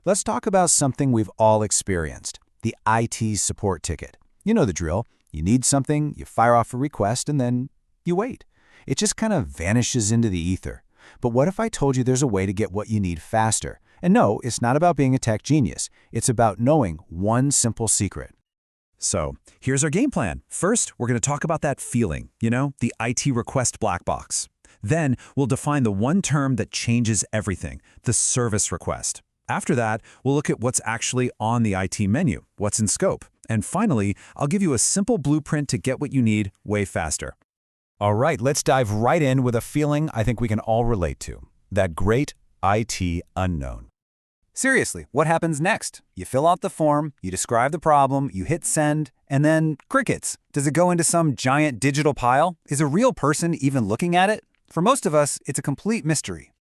Let's talk about something we've all experienced, the IT support ticket. You know the drill. You need something, you fire off a request, and then you wait. It just kind of vanishes into the ether. But what if I told you there's a way to get what you need faster? And no, it's not about being a tech genius. It's about knowing one simple secret. So, here's our game plan. First, we're going to talk about that feeling, the IT request black box. Then, we'll define the one term that changes everything, the service request. After that, we'll look at what's actually on the IT menu, what's in scope. And finally, I'll give you a simple blueprint to get what you need way faster. All right, let's dive right in with a feeling I think we can all relate to, that great IT unknown. Seriously, what happens next? You fill out the form, you describe the problem, you hit send, and then crickets. Does it go into some giant digital pile? Is a real person even looking at it? For most of us, it's a complete mystery.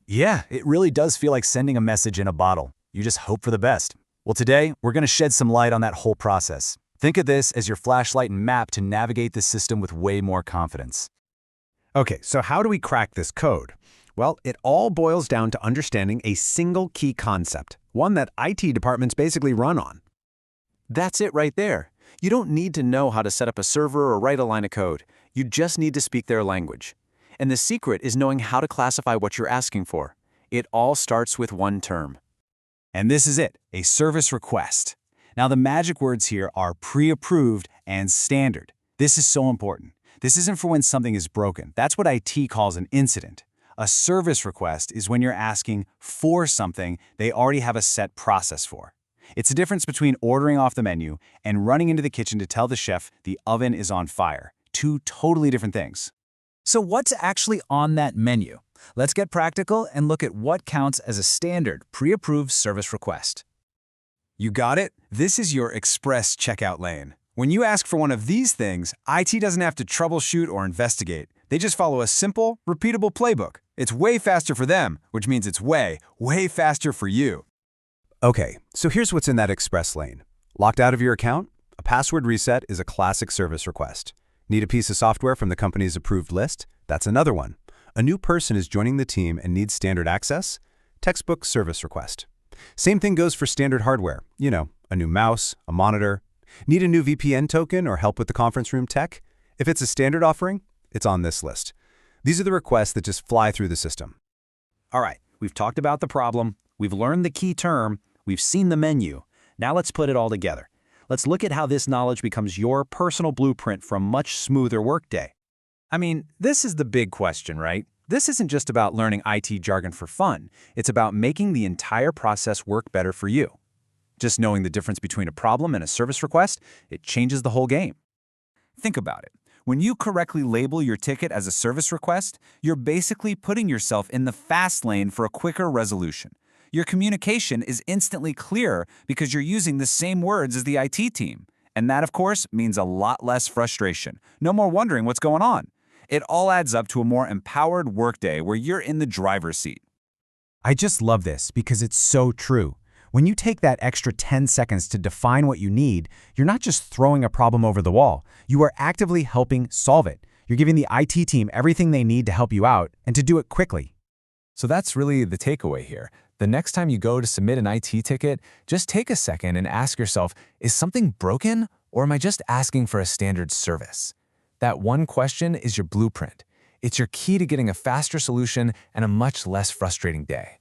Yeah, it really does feel like sending a message in a bottle. You just hope for the best. Well, today, we're going to shed some light on that whole process. Think of this as your flashlight and map to navigate the system with way more confidence. Okay, so how do we crack this code? Well, it all boils down to understanding a single key concept, one that IT departments basically run on. That's it right there. You don't need to know how to set up a server or write a line of code. You just need to speak their language. And the secret is knowing how to classify what you're asking for. It all starts with one term. And this is it, a service request. Now the magic words here are pre-approved and standard. This is so important. This isn't for when something is broken. That's what IT calls an incident. A service request is when you're asking for something they already have a set process for. It's the difference between ordering off the menu and running into the kitchen to tell the chef the oven is on fire. Two totally different things. So what's actually on that menu? Let's get practical and look at what counts as a standard pre-approved service request. You got it? This is your express checkout lane. When you ask for one of these things, IT doesn't have to troubleshoot or investigate. They just follow a simple, repeatable playbook. It's way faster for them, which means it's way faster for you. Okay, so here's what's in that express lane. Locked out of your account? A password reset is a classic service request. Need a piece of software from the company's approved list? That's another one. A new person is joining the team and needs standard access? Textbook service request. Same thing goes for standard hardware. A new mouse, a monitor. Need a new VPN token or help with the conference room tech? If it's a standard offering, it's on this list. These are the requests that just fly through the system. All right, we've talked about the problem, we've learned the key term, we've seen the menu. Now let's put it all together. Let's look at how this knowledge becomes your personal blueprint for a much smoother workday. I mean, this is the big question, right? This isn't just about learning IT jargon for fun. It's about making the entire process work better for you. Just knowing the difference between a problem and a service request, it changes the whole game. Think about it. When you correctly label your ticket as a service request, you're basically putting yourself in the fast lane for a quicker resolution. Your communication is instantly clearer because you're using the same words as the IT team. And that, of course, means a lot less frustration. No more wondering what's going on. It all adds up to a more empowered workday where you're in the driver's seat. I just love this because it's so true. When you take that extra 10 seconds to define what you need, you're not just throwing a problem over the wall. You are actively helping solve it. You're giving the IT team everything they need to help you out and to do it quickly. So that's really the takeaway here. The next time you go to submit an IT ticket, just take a second and ask yourself, is something broken or am I just asking for a standard service? That one question is your blueprint. It's your key to getting a faster solution and a much less frustrating day.